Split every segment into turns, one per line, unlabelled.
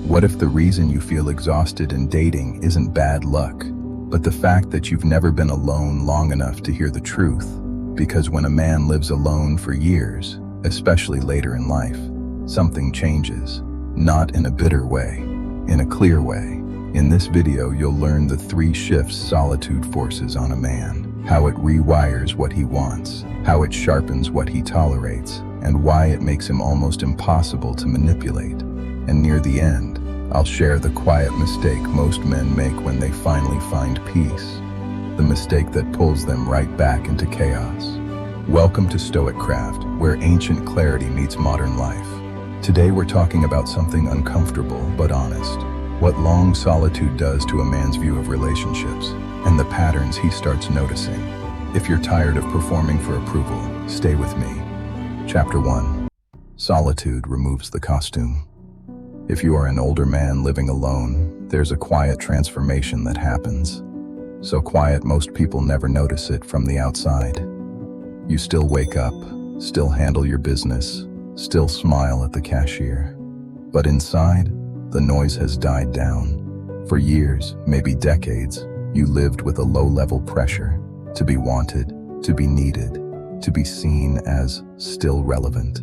What if the reason you feel exhausted in dating isn't bad luck, but the fact that you've never been alone long enough to hear the truth? Because when a man lives alone for years, especially later in life, something changes. Not in a bitter way, in a clear way. In this video, you'll learn the 3 shifts solitude forces on a man, how it rewires what he wants, how it sharpens what he tolerates, and why it makes him almost impossible to manipulate. And near the end, I'll share the quiet mistake most men make when they finally find peace, the mistake that pulls them right back into chaos. Welcome to StoicCraft, where ancient clarity meets modern life. Today we're talking about something uncomfortable but honest, what long solitude does to a man's view of relationships, and the patterns he starts noticing. If you're tired of performing for approval, stay with me. Chapter 1. Solitude removes the costume. If you are an older man living alone, there's a quiet transformation that happens. So quiet most people never notice it from the outside. You still wake up, still handle your business, still smile at the cashier. But inside, the noise has died down. For years, maybe decades, you lived with a low-level pressure to be wanted, to be needed, to be seen as still relevant.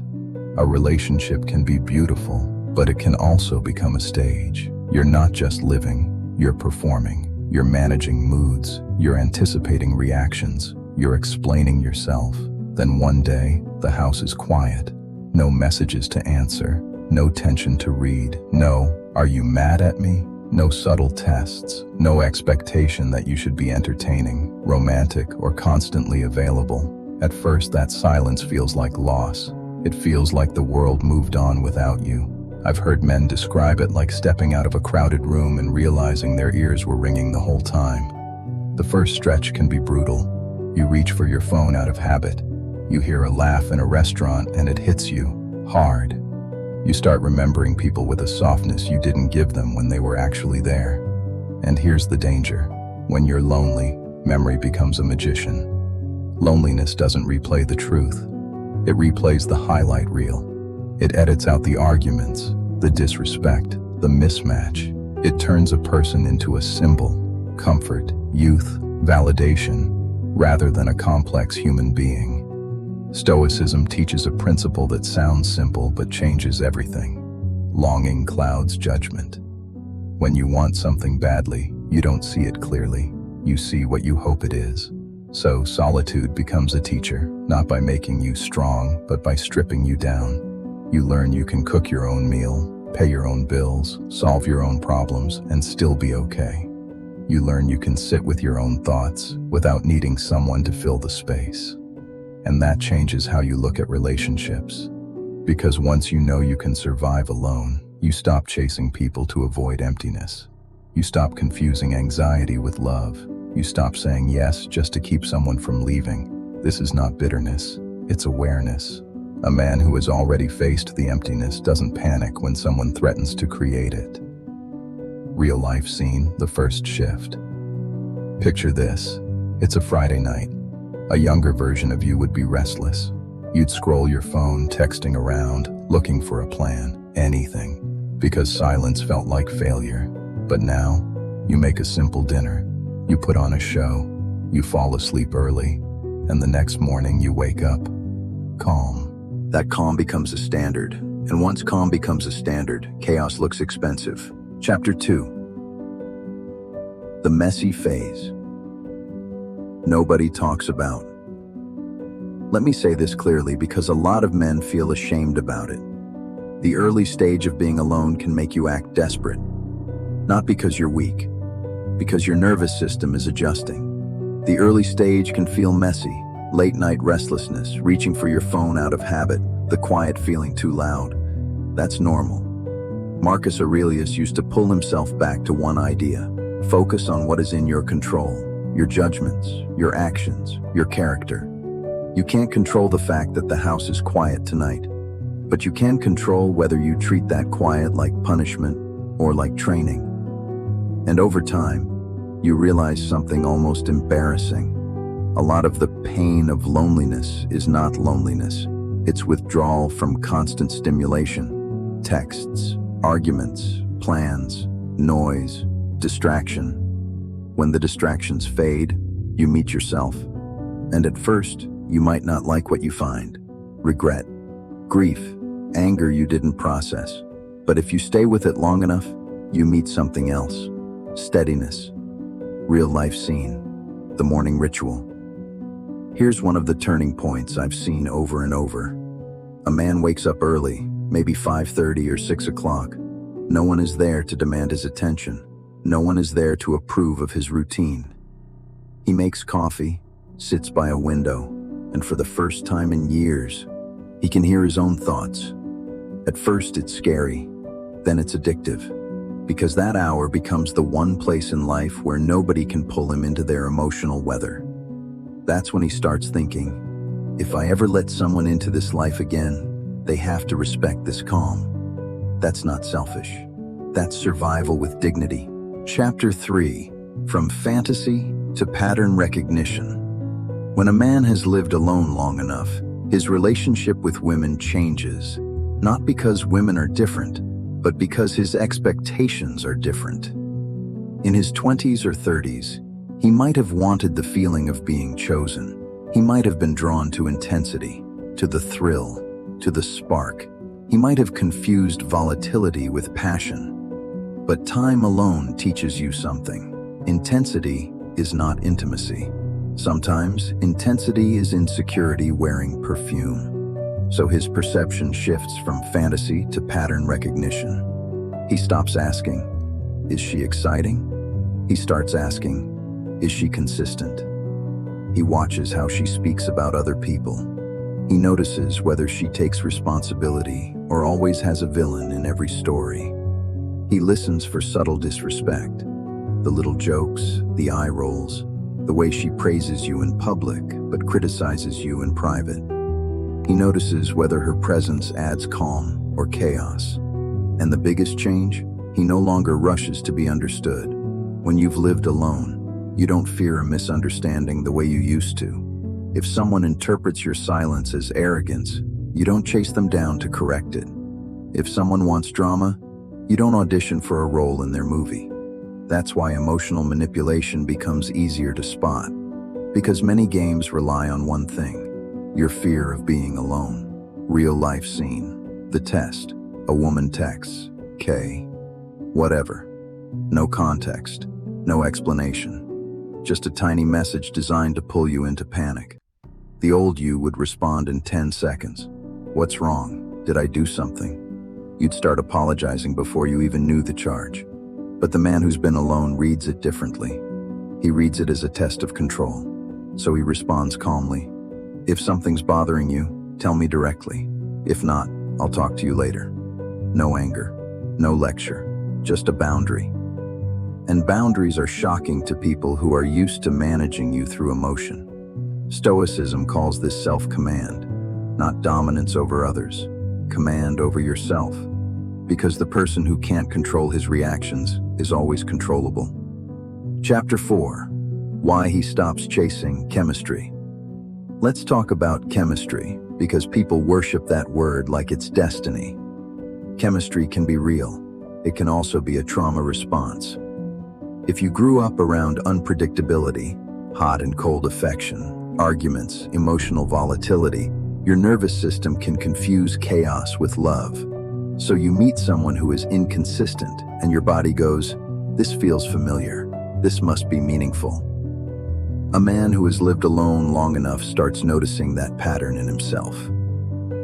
A relationship can be beautiful, but it can also become a stage. You're not just living, you're performing, you're managing moods, you're anticipating reactions, you're explaining yourself. Then one day, the house is quiet. No messages to answer, no tension to read, no, "Are you mad at me?" No subtle tests, no expectation that you should be entertaining, romantic, or constantly available. At first, that silence feels like loss. It feels like the world moved on without you. I've heard men describe it like stepping out of a crowded room and realizing their ears were ringing the whole time. The first stretch can be brutal. You reach for your phone out of habit. You hear a laugh in a restaurant and it hits you hard. You start remembering people with a softness you didn't give them when they were actually there. And here's the danger. When you're lonely, memory becomes a magician. Loneliness doesn't replay the truth. It replays the highlight reel. It edits out the arguments, the disrespect, the mismatch. It turns a person into a symbol, comfort, youth, validation, rather than a complex human being. Stoicism teaches a principle that sounds simple but changes everything. Longing clouds judgment. When you want something badly, you don't see it clearly. You see what you hope it is. So solitude becomes a teacher, not by making you strong, but by stripping you down. You learn you can cook your own meal, pay your own bills, solve your own problems, and still be okay. You learn you can sit with your own thoughts without needing someone to fill the space. And that changes how you look at relationships. Because once you know you can survive alone, you stop chasing people to avoid emptiness. You stop confusing anxiety with love. You stop saying yes just to keep someone from leaving. This is not bitterness, it's awareness. A man who has already faced the emptiness doesn't panic when someone threatens to create it. Real life scene, the first shift. Picture this. It's a Friday night. A younger version of you would be restless. You'd scroll your phone, texting around, looking for a plan, anything, because silence felt like failure. But now, you make a simple dinner. You put on a show. You fall asleep early. And the next morning you wake up, calm. That calm becomes a standard, and once calm becomes a standard, chaos looks expensive. Chapter 2. The messy phase. Nobody talks about. Let me say this clearly because a lot of men feel ashamed about it. The early stage of being alone can make you act desperate. Not because you're weak, because your nervous system is adjusting. The early stage can feel messy. Late night restlessness, reaching for your phone out of habit, the quiet feeling too loud. That's normal. Marcus Aurelius used to pull himself back to one idea. Focus on what is in your control, your judgments, your actions, your character. You can't control the fact that the house is quiet tonight, but you can control whether you treat that quiet like punishment or like training. And over time, you realize something almost embarrassing. A lot of the pain of loneliness is not loneliness. It's withdrawal from constant stimulation, texts, arguments, plans, noise, distraction. When the distractions fade, you meet yourself. And at first, you might not like what you find. Regret, grief, anger you didn't process. But if you stay with it long enough, you meet something else. Steadiness. Real life scene. The morning ritual. Here's one of the turning points I've seen over and over. A man wakes up early, maybe 5:30 or 6 o'clock. No one is there to demand his attention. No one is there to approve of his routine. He makes coffee, sits by a window, and for the first time in years, he can hear his own thoughts. At first it's scary, then it's addictive, because that hour becomes the one place in life where nobody can pull him into their emotional weather. That's when he starts thinking, if I ever let someone into this life again, they have to respect this calm. That's not selfish. That's survival with dignity. Chapter 3. From fantasy to pattern recognition. When a man has lived alone long enough, his relationship with women changes, not because women are different, but because his expectations are different. In his 20s or 30s, he might have wanted the feeling of being chosen. He might have been drawn to intensity, to the thrill, to the spark. He might have confused volatility with passion. But time alone teaches you something. Intensity is not intimacy. Sometimes, intensity is insecurity wearing perfume. So his perception shifts from fantasy to pattern recognition. He stops asking, is she exciting? He starts asking, is she consistent? He watches how she speaks about other people. He notices whether she takes responsibility or always has a villain in every story. He listens for subtle disrespect, the little jokes, the eye rolls, the way she praises you in public but criticizes you in private. He notices whether her presence adds calm or chaos. And the biggest change, he no longer rushes to be understood. When you've lived alone, you don't fear a misunderstanding the way you used to. If someone interprets your silence as arrogance, you don't chase them down to correct it. If someone wants drama, you don't audition for a role in their movie. That's why emotional manipulation becomes easier to spot, because many games rely on one thing: your fear of being alone. Real life scene. The test. A woman texts, K. Whatever. No context. No explanation. Just a tiny message designed to pull you into panic. The old you would respond in 10 seconds. What's wrong? Did I do something? You'd start apologizing before you even knew the charge. But the man who's been alone reads it differently. He reads it as a test of control. So he responds calmly. If something's bothering you, tell me directly. If not, I'll talk to you later. No anger, no lecture, just a boundary. And boundaries are shocking to people who are used to managing you through emotion. Stoicism calls this self-command, not dominance over others, command over yourself. Because the person who can't control his reactions is always controllable. Chapter 4. Why he stops chasing chemistry. Let's talk about chemistry, because people worship that word like it's destiny. Chemistry can be real. It can also be a trauma response. If you grew up around unpredictability, hot and cold affection, arguments, emotional volatility, your nervous system can confuse chaos with love. So you meet someone who is inconsistent, and your body goes, this feels familiar. This must be meaningful. A man who has lived alone long enough starts noticing that pattern in himself.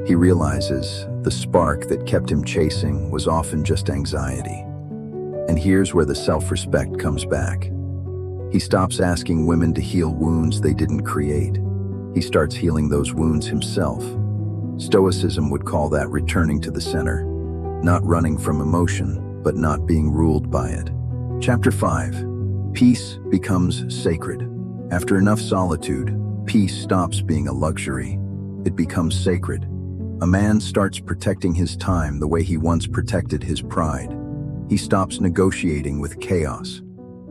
He realizes the spark that kept him chasing was often just anxiety. And here's where the self-respect comes back. He stops asking women to heal wounds they didn't create. He starts healing those wounds himself. Stoicism would call that returning to the center. Not running from emotion, but not being ruled by it. Chapter 5. Peace becomes sacred. After enough solitude, peace stops being a luxury. It becomes sacred. A man starts protecting his time the way he once protected his pride. He stops negotiating with chaos.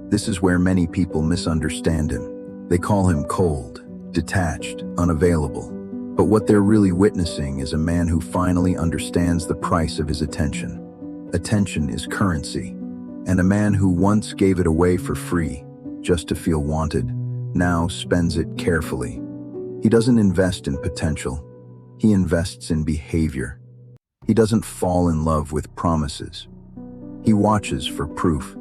This is where many people misunderstand him. They call him cold, detached, unavailable. But what they're really witnessing is a man who finally understands the price of his attention. Attention is currency, and a man who once gave it away for free, just to feel wanted, now spends it carefully. He doesn't invest in potential, he invests in behavior. He doesn't fall in love with promises. He watches for proof.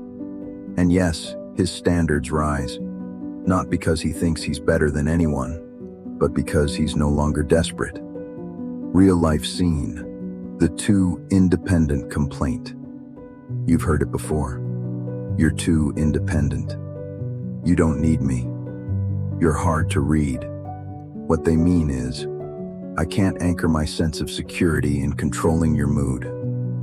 And yes, his standards rise, not because he thinks he's better than anyone, but because he's no longer desperate. Real life scene, the too independent complaint. You've heard it before. You're too independent. You don't need me. You're hard to read. What they mean is, I can't anchor my sense of security in controlling your mood.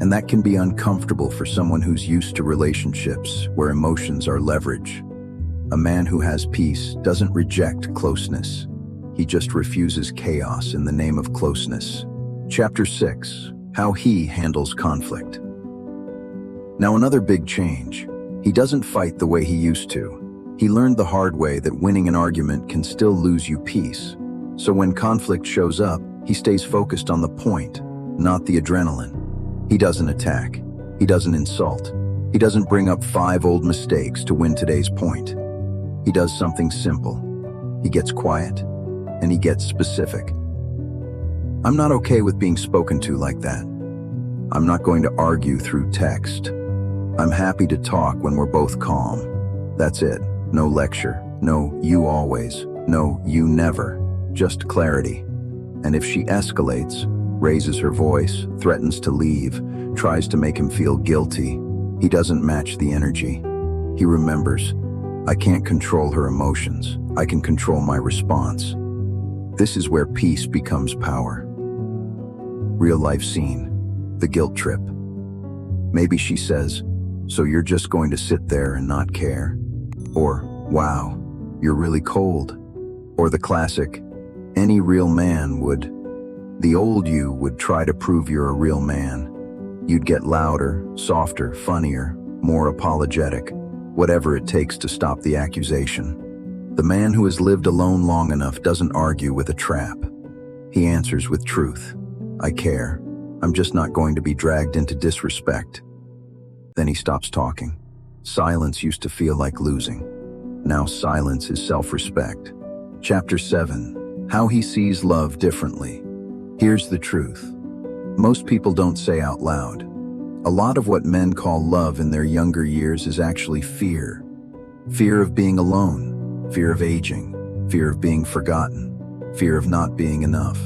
And that can be uncomfortable for someone who's used to relationships where emotions are leverage. A man who has peace doesn't reject closeness. He just refuses chaos in the name of closeness. Chapter 6. How he handles conflict. Now another big change. He doesn't fight the way he used to. He learned the hard way that winning an argument can still lose you peace. So when conflict shows up, he stays focused on the point, not the adrenaline. He doesn't attack. He doesn't insult. He doesn't bring up 5 old mistakes to win today's point. He does something simple. He gets quiet, and he gets specific. I'm not okay with being spoken to like that. I'm not going to argue through text. I'm happy to talk when we're both calm. That's it. No lecture. No you always. No you never. Just clarity. And if she escalates, raises her voice, threatens to leave, tries to make him feel guilty, he doesn't match the energy. He remembers, I can't control her emotions. I can control my response. This is where peace becomes power. Real life scene, the guilt trip. Maybe she says, so you're just going to sit there and not care? Or, wow, you're really cold. Or the classic, any real man would. The old you would try to prove you're a real man. You'd get louder, softer, funnier, more apologetic, whatever it takes to stop the accusation. The man who has lived alone long enough doesn't argue with a trap. He answers with truth. I care. I'm just not going to be dragged into disrespect. Then he stops talking. Silence used to feel like losing. Now silence is self-respect. Chapter 7. How he sees love differently. Here's the truth. Most people don't say out loud. A lot of what men call love in their younger years is actually fear. Fear of being alone, fear of aging, fear of being forgotten, fear of not being enough.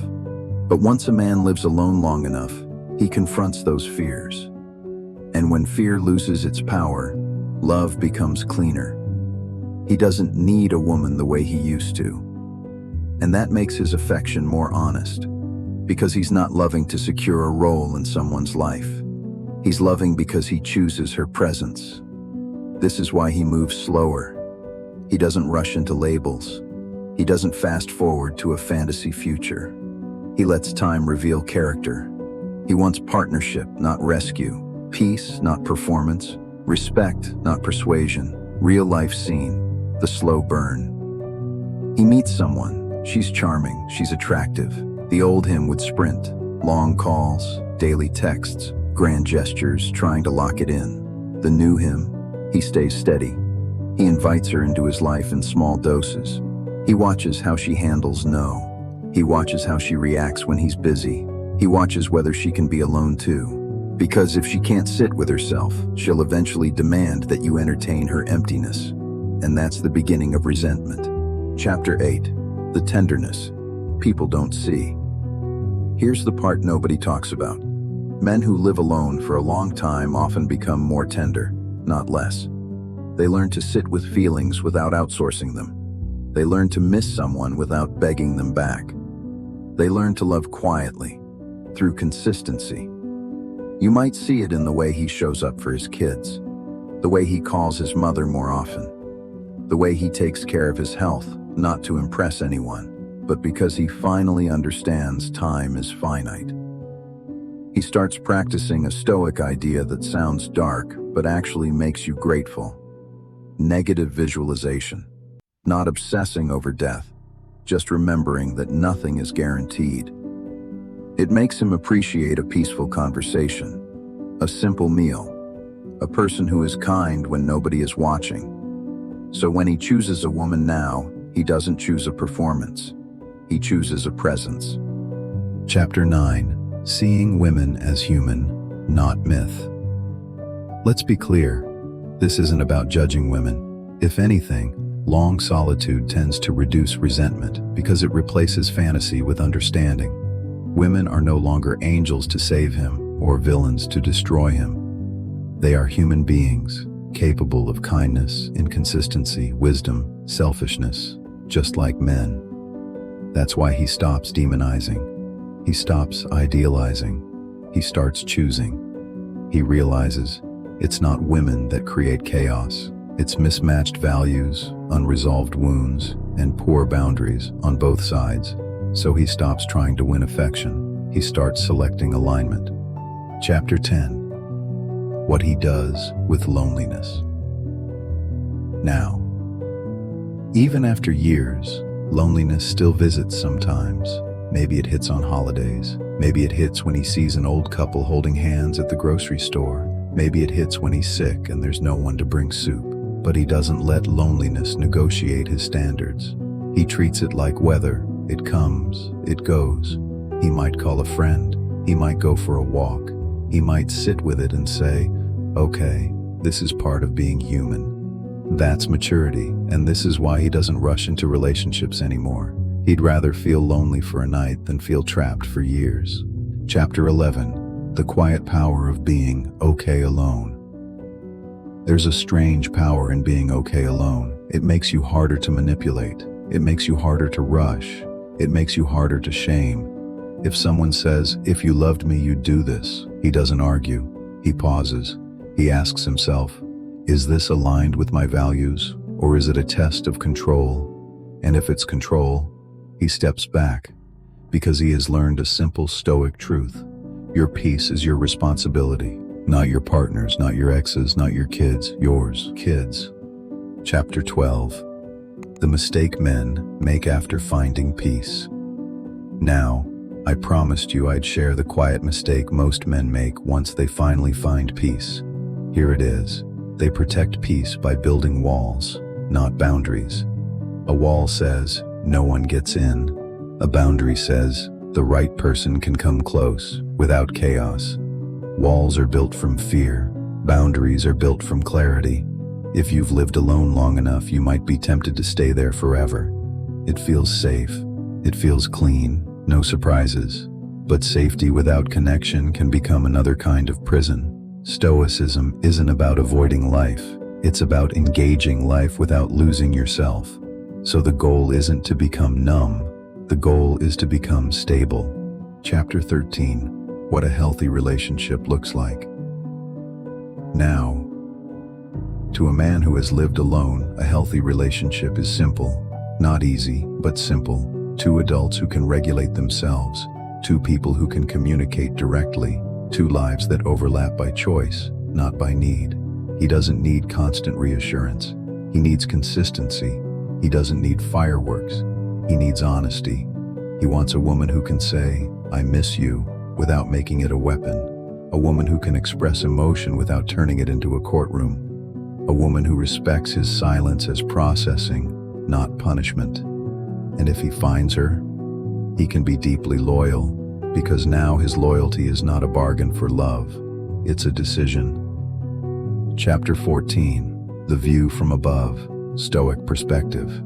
But once a man lives alone long enough, he confronts those fears. And when fear loses its power, love becomes cleaner. He doesn't need a woman the way he used to. And that makes his affection more honest, because he's not loving to secure a role in someone's life. He's loving because he chooses her presence. This is why he moves slower. He doesn't rush into labels. He doesn't fast forward to a fantasy future. He lets time reveal character. He wants partnership, not rescue. Peace, not performance. Respect, not persuasion. Real life scene, the slow burn. He meets someone. She's charming. She's attractive. The old him would sprint. Long calls, daily texts, grand gestures, trying to lock it in. The new him, he stays steady. He invites her into his life in small doses. He watches how she handles no. He watches how she reacts when he's busy. He watches whether she can be alone too. Because if she can't sit with herself, she'll eventually demand that you entertain her emptiness. And that's the beginning of resentment. Chapter 8. The tenderness people don't see. Here's the part nobody talks about. Men who live alone for a long time often become more tender, not less. They learn to sit with feelings without outsourcing them. They learn to miss someone without begging them back. They learn to love quietly, through consistency. You might see it in the way he shows up for his kids, the way he calls his mother more often, the way he takes care of his health, not to impress anyone, but because he finally understands time is finite. He starts practicing a Stoic idea that sounds dark, but actually makes you grateful. Negative visualization. Not obsessing over death, just remembering that nothing is guaranteed. It makes him appreciate a peaceful conversation, A simple meal. A person who is kind when nobody is watching. So when he chooses a woman now, he doesn't choose a performance. He chooses a presence. Chapter 9. Seeing women as human, not myth. Let's be clear, this isn't about judging women. If anything, long solitude tends to reduce resentment because it replaces fantasy with understanding. Women are no longer angels to save him or villains to destroy him. They are human beings, capable of kindness, inconsistency, wisdom, selfishness, just like men. That's why he stops demonizing. He stops idealizing. He starts choosing. He realizes it's not women that create chaos. It's mismatched values, unresolved wounds, and poor boundaries on both sides. So he stops trying to win affection. He starts selecting alignment. Chapter 10. What he does with loneliness. Now, even after years, loneliness still visits sometimes. Maybe it hits on holidays. Maybe it hits when he sees an old couple holding hands at the grocery store. Maybe it hits when he's sick and there's no one to bring soup. But he doesn't let loneliness negotiate his standards. He treats it like weather. It comes, it goes. He might call a friend. He might go for a walk. He might sit with it and say, okay, this is part of being human. That's maturity, and this is why he doesn't rush into relationships anymore. He'd rather feel lonely for a night than feel trapped for years. Chapter 11. The quiet power of being okay alone. There's a strange power in being okay alone. It makes you harder to manipulate. It makes you harder to rush. It makes you harder to shame. If someone says, if you loved me, you'd do this, he doesn't argue. He pauses. He asks himself, is this aligned with my values, or is it a test of control? And if it's control, he steps back, because he has learned a simple Stoic truth. Your peace is your responsibility, not your partner's, not your ex's, not your kids, yours, kids. Chapter 12. The mistake men make after finding peace. Now, I promised you I'd share the quiet mistake most men make once they finally find peace. Here it is. They protect peace by building walls, not boundaries. A wall says, no one gets in. A boundary says, the right person can come close, without chaos. Walls are built from fear. Boundaries are built from clarity. If you've lived alone long enough, you might be tempted to stay there forever. It feels safe. It feels clean. No surprises. But safety without connection can become another kind of prison. Stoicism isn't about avoiding life. It's about engaging life without losing yourself. So the goal isn't to become numb. The goal is to become stable. Chapter 13. What a healthy relationship looks like. Now, to a man who has lived alone, a healthy relationship is simple. Not easy, but simple. Two adults who can regulate themselves. Two people who can communicate directly. Two lives that overlap by choice, not by need. He doesn't need constant reassurance. He needs consistency. He doesn't need fireworks. He needs honesty. He wants a woman who can say, I miss you, without making it a weapon. A woman who can express emotion without turning it into a courtroom. A woman who respects his silence as processing, not punishment. And if he finds her, he can be deeply loyal, because now his loyalty is not a bargain for love, it's a decision. Chapter 14. The view from above, Stoic perspective.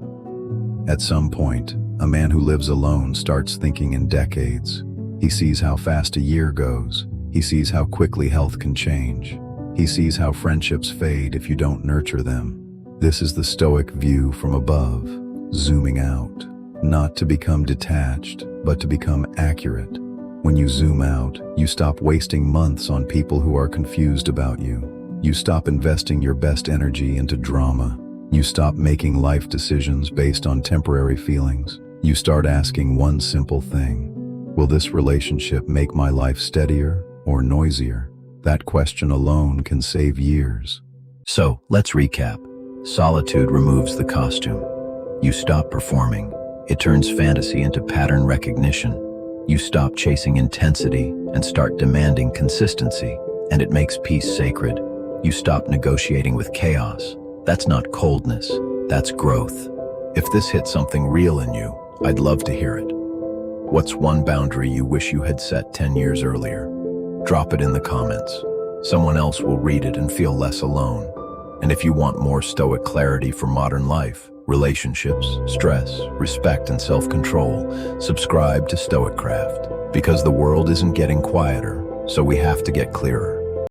At some point, a man who lives alone starts thinking in decades. He sees how fast a year goes. He sees how quickly health can change. He sees how friendships fade if you don't nurture them. This is the Stoic view from above, zooming out. Not to become detached, but to become accurate. When you zoom out, you stop wasting months on people who are confused about you. You stop investing your best energy into drama. You stop making life decisions based on temporary feelings. You start asking one simple thing. Will this relationship make my life steadier or noisier? That question alone can save years.
So, let's recap. Solitude removes the costume. You stop performing. It turns fantasy into pattern recognition. You stop chasing intensity and start demanding consistency. and it makes peace sacred. You stop negotiating with chaos. That's not coldness, that's growth. If this hit something real in you, I'd love to hear it. What's one boundary you wish you had set 10 years earlier? Drop it in the comments. Someone else will read it and feel less alone. And if you want more Stoic clarity for modern life, relationships, stress, respect, and self-control, subscribe to StoicCraft. Because the world isn't getting quieter, so we have to get clearer.